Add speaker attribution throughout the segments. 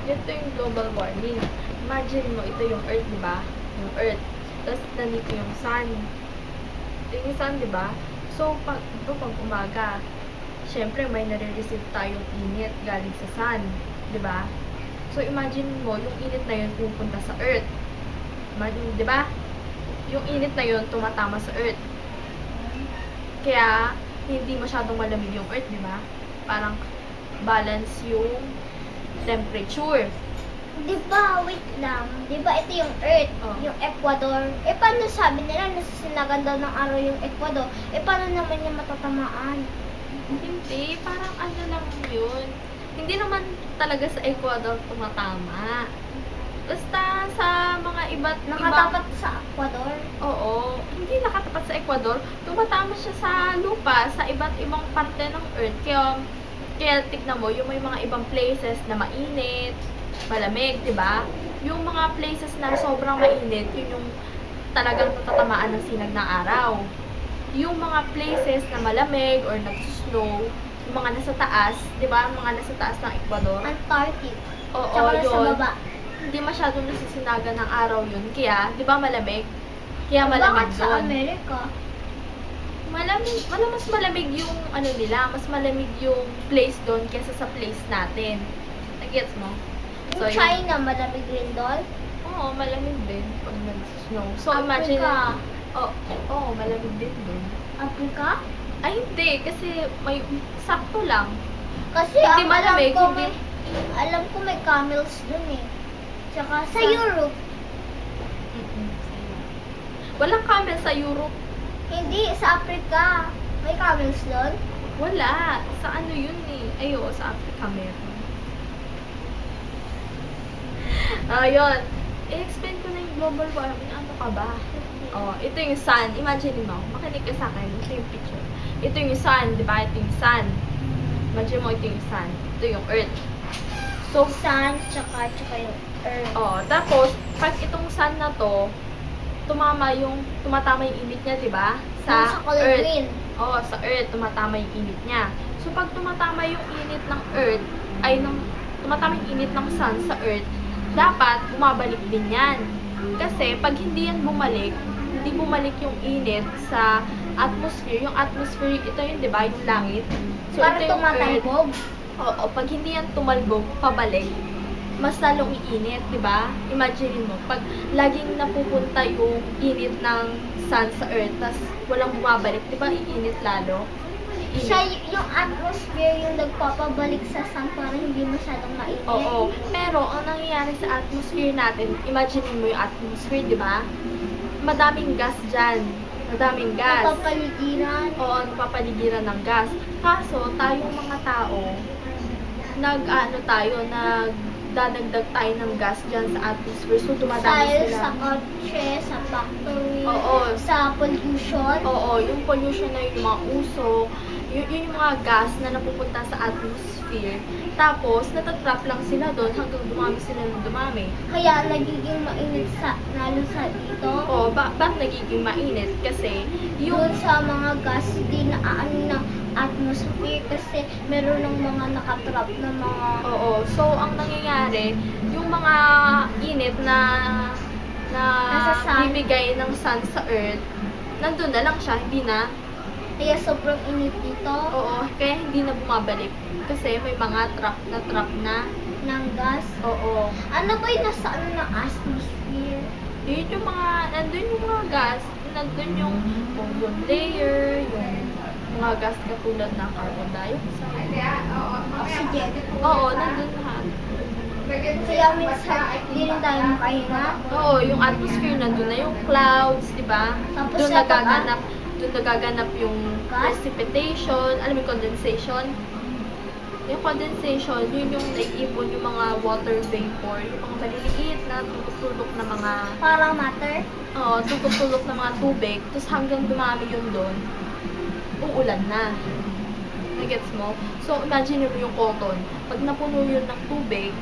Speaker 1: ito yung global warming. Imagine mo, ito yung Earth, di ba? Yung Earth. Tapos, nandito yung Sun. Ito yung Sun, di ba? So, pag umaga, syempre, may nare-receive tayong init galing sa Sun. Di ba? So, imagine mo, yung init na yun pupunta sa Earth. Imagine, di ba? Yung init na yun tumatama sa Earth. Kaya, hindi masyadong malamig yung Earth, di ba? Parang, balance yung temperature.
Speaker 2: Di ba, wait lang. Di ba ito yung Earth,
Speaker 1: Oh.
Speaker 2: yung Ecuador? Eh, paano sabi nila nasasinagan daw ng araw yung Ecuador? Eh, paano naman yung matatamaan?
Speaker 1: Hindi, parang ano lang yun. Hindi naman talaga sa Ecuador tumatama. Basta sa mga iba't
Speaker 2: Nakatapat sa Ecuador?
Speaker 1: Oo, hindi nakatapat sa Ecuador. Tumatama siya sa lupa, sa iba't ibang parte ng Earth. Kaya tignan mo, yung may mga ibang places na mainit, malamig, di ba? Yung mga places na sobrang mainit, yun yung talagang natatamaan ng sinag ng araw. Yung mga places na malamig or nag-snow, yung mga nasa taas, di ba? Mga nasa taas ng Ecuador.
Speaker 2: Antarctic.
Speaker 1: Oo,
Speaker 2: Tsaka nasa
Speaker 1: yun.
Speaker 2: baba.
Speaker 1: Hindi masyadong nasisinagan ng araw yun. Kaya, di ba malamig? Kaya malamig
Speaker 2: Bakit sa
Speaker 1: doon.
Speaker 2: Amerika?
Speaker 1: Mas malamig yung ano nila, mas malamig yung place doon kaysa sa place natin. Nag-gets mo?
Speaker 2: Yung China, malamig rin doon?
Speaker 1: Oo, malamig din pag nag-snow. So,
Speaker 2: Africa.
Speaker 1: imagine, oo, malamig din doon.
Speaker 2: Africa?
Speaker 1: Ay, hindi, kasi may, sakto lang.
Speaker 2: Kasi
Speaker 1: Hindi
Speaker 2: ang
Speaker 1: malamig,
Speaker 2: alam ko may camels doon eh. Tsaka sa Europe.
Speaker 1: Walang camel sa Europe.
Speaker 2: Hindi, sa Africa. May camels doon?
Speaker 1: Wala. Sa ano yun eh. Ayo, sa Africa meron. Ayun. I-explain ko na yung global warming. Ano ka ba? Oh, ito yung sun. Imagine mo. Makinig ka sa akin. Ito yung picture. Ito yung sun, di ba? Ito yung sun. Imagine mo, ito yung sun. Ito yung earth. So,
Speaker 2: Sun, tsaka yung earth.
Speaker 1: oh, tapos, pag itong sun na to, tumatama yung init niya, di ba?
Speaker 2: Sa color
Speaker 1: earth.
Speaker 2: green.
Speaker 1: Oo, sa earth, tumatama yung init niya. So, pag tumatama yung init ng earth, tumatama yung init ng sun sa earth, dapat bumabalik din yan. Kasi, pag hindi yan hindi bumalik yung init sa atmosphere. Yung atmosphere, ito yun, di ba? Yung langit. So,
Speaker 2: Para
Speaker 1: ito yung earth.
Speaker 2: tumatalbog.
Speaker 1: Oo, pag hindi yan tumalbog, pabalik, mas lalong iinit, di ba? Imagine mo, pag laging napupunta yung init ng sun sa earth, tas walang bumabalik, di ba iinit lalo?
Speaker 2: Siya, yung atmosphere yung nagpapabalik sa sun para hindi masyadong mainit.
Speaker 1: Oo, pero ang nangyayari sa atmosphere natin, imagine mo yung atmosphere, di ba? Madaming gas dyan. Madaming gas.
Speaker 2: Napapaligiran.
Speaker 1: Oo, napapaligiran ng gas. Kaso, tayong mga tao, nagdadagdag tayo ng gas dyan sa atmosphere. So, dumadami
Speaker 2: Dahil
Speaker 1: sila.
Speaker 2: sa kotse, sa factory,
Speaker 1: Oo.
Speaker 2: sa pollution.
Speaker 1: Oo, yung pollution na yun, yung mga usok, yun yung mga gas na napupunta sa atmosphere. Tapos, natatrap lang sila doon hanggang dumami sila ng dumami.
Speaker 2: Kaya nagiging mainit lalo sa dito.
Speaker 1: Oo, bakit nagiging mainit? Kasi,
Speaker 2: Doon sa mga gas, di naaano ng atmosphere kasi meron ng mga nakatrap na mga...
Speaker 1: Oo, so, ang nangyayari, yung mga init na
Speaker 2: Nasa sun.
Speaker 1: bibigay ng sun sa earth, nandun na lang siya, hindi na.
Speaker 2: Kaya sobrang init dito
Speaker 1: Oo, kaya hindi na bumabalik. Kasi may mga trap na.
Speaker 2: ng gas.
Speaker 1: Oo.
Speaker 2: Ano ba yung nasa ano ng atmosphere?
Speaker 1: Yun yung mga, nandun yung mga gas, nandun yung ozone layer, yung mga gas katulad ng carbon dioxide.
Speaker 2: Oxygen.
Speaker 1: Oo, nandun lahat.
Speaker 2: Kaya minsan hindi rin tayo makahinga.
Speaker 1: Oo, yung atmosphere nandun na yung clouds, di ba?
Speaker 2: Tapos
Speaker 1: Doon
Speaker 2: sa
Speaker 1: nagaganap yung
Speaker 2: Gas?
Speaker 1: precipitation, alam mo yung condensation. Yung condensation, yun yung naiipon yung mga water vapor, yung mga maliliit na tutulok na mga
Speaker 2: Parang matter.
Speaker 1: tutulok na mga tubig, tapos hanggang dumami yun doon, uulan na. Nagets mo? So, imagine mo yung cotton. Pag napuno yun ng tubig,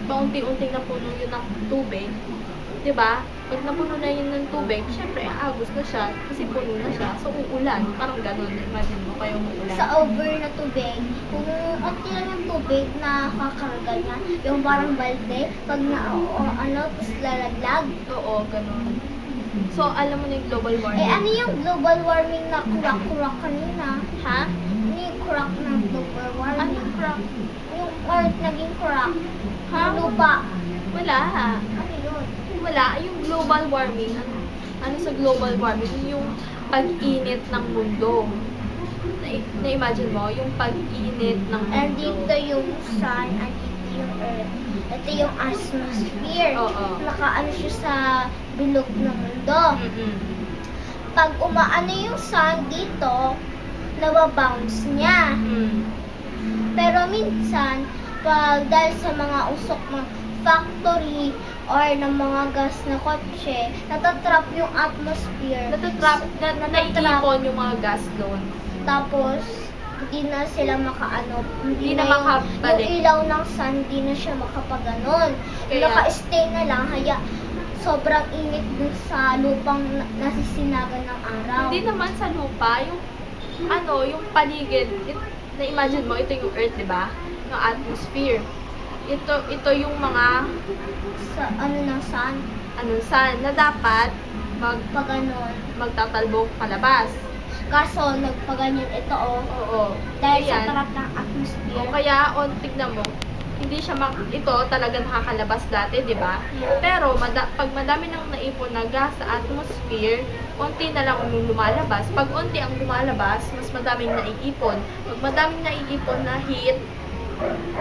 Speaker 1: paunti-unting napuno yun ng tubig, 'di ba? Pag napuno na yun ng tubig, syempre agos na siya kasi puno na siya. So uulan, parang ganun. Imagine mo kayo uulan.
Speaker 2: Sa over na tubig, kung konti lang yung tubig na kakarga niya, yung parang balde, pag tapos lalaglag.
Speaker 1: Oo, ganun. So alam mo na yung global warming.
Speaker 2: Ano yung global warming na kurak-kurak kanina?
Speaker 1: Ha?
Speaker 2: Ano yung kurak na global warming?
Speaker 1: Anong crack?
Speaker 2: Yung earth naging kurak.
Speaker 1: Ha?
Speaker 2: Yung lupa.
Speaker 1: Wala.
Speaker 2: Ano yun?
Speaker 1: Wala. Yung global warming, ano sa global warming? Yung pag-init ng mundo. Na-imagine mo, yung pag-init ng mundo.
Speaker 2: Andito yung sun, andito yung earth. Ito yung atmosphere.
Speaker 1: Oo.
Speaker 2: Nakaano siya sa bilog ng mundo.
Speaker 1: Mm-mm.
Speaker 2: Pag umaano yung sun dito, nababounce niya.
Speaker 1: Mm.
Speaker 2: Pero minsan, pag dahil sa mga usok ng factory or ng mga gas na kotse, natatrap yung atmosphere.
Speaker 1: Naiipon yung mga gas doon.
Speaker 2: Tapos, hindi na sila
Speaker 1: Hindi na makabalik.
Speaker 2: Yung ilaw ng sun, hindi na siya makapaganon.
Speaker 1: Kaya-
Speaker 2: Naka-stay na lang, sobrang init dun sa lupang nasisinagan ng araw.
Speaker 1: Hindi naman sa lupa, yung yung paligid. Na-imagine mo, ito yung earth, di ba? Yung atmosphere. Ito yung mga,
Speaker 2: Sa ng sun,
Speaker 1: sun, na dapat
Speaker 2: paganon.
Speaker 1: magtatalbog palabas.
Speaker 2: Kaso, nagpaganyan ito,
Speaker 1: Oo.
Speaker 2: dahil sa
Speaker 1: Ayan.
Speaker 2: tarap ng atmosphere.
Speaker 1: O kaya, tignan mo, hindi siya ito talaga nakakalabas dati, di ba? Pero pag madami nang naipon na gas sa atmosphere, konti na lang yung lumalabas. Pag konti ang lumalabas, mas madaming naiipon. Pag madaming naiipon na heat,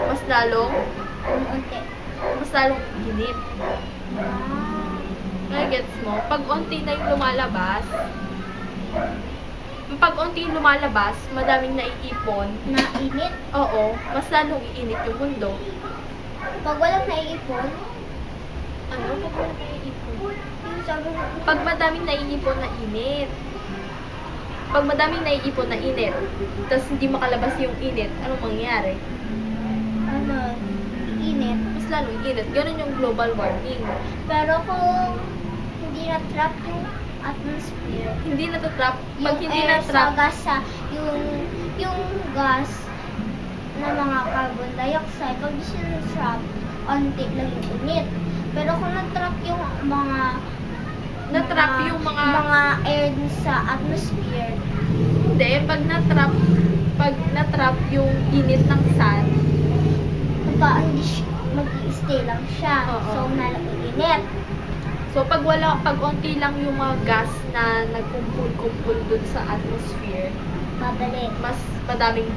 Speaker 1: mas lalong init. Gets mo? Pag onti na yung lumalabas, madaming naiipon.
Speaker 2: Na init.
Speaker 1: Oo, mas lalong iinit yung mundo.
Speaker 2: Pag walang naiipon,
Speaker 1: Ano? Pag walang naiipon?
Speaker 2: yung sabi mo,
Speaker 1: Pag madaming naiipon na init. Pag madaming naiipon na init, tapos hindi makalabas yung init, anong mangyayari?
Speaker 2: init.
Speaker 1: Mas lalong init. Ganun yung global warming.
Speaker 2: Pero kung hindi na-trap yung atmosphere,
Speaker 1: Hindi natatrap. Pag hindi
Speaker 2: air
Speaker 1: na-trap,
Speaker 2: sa gas yung gas na mga carbon dioxide, pag di siya na-trap, onti lang yung init. Pero kung na-trap yung mga air dun sa atmosphere,
Speaker 1: hindi. Pag na-trap yung init ng sun,
Speaker 2: mag-i-stay lang siya.
Speaker 1: Oo.
Speaker 2: So, nalang init.
Speaker 1: so pag onti lang yung mga gas na nagkumpul-kumpul dun sa atmosphere,
Speaker 2: Babalik.
Speaker 1: mas madaming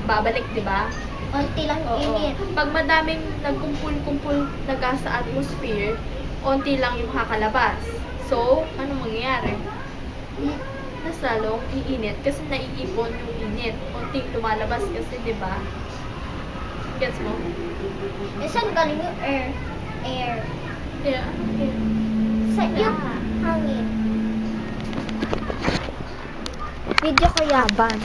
Speaker 1: babalik, di ba?
Speaker 2: Onti lang
Speaker 1: Oo.
Speaker 2: init.
Speaker 1: Pag madaming nagkumpul-kumpul na gas sa atmosphere, onti lang yung kakalabas. So, ano mangyayari? Mas lalong iinit kasi naiipon yung init. Onting lumalabas kasi, di ba? Gets mo?
Speaker 2: Saan galing yung air? Air.
Speaker 1: Yeah.
Speaker 2: Sa yung hangin. Video ko yaban.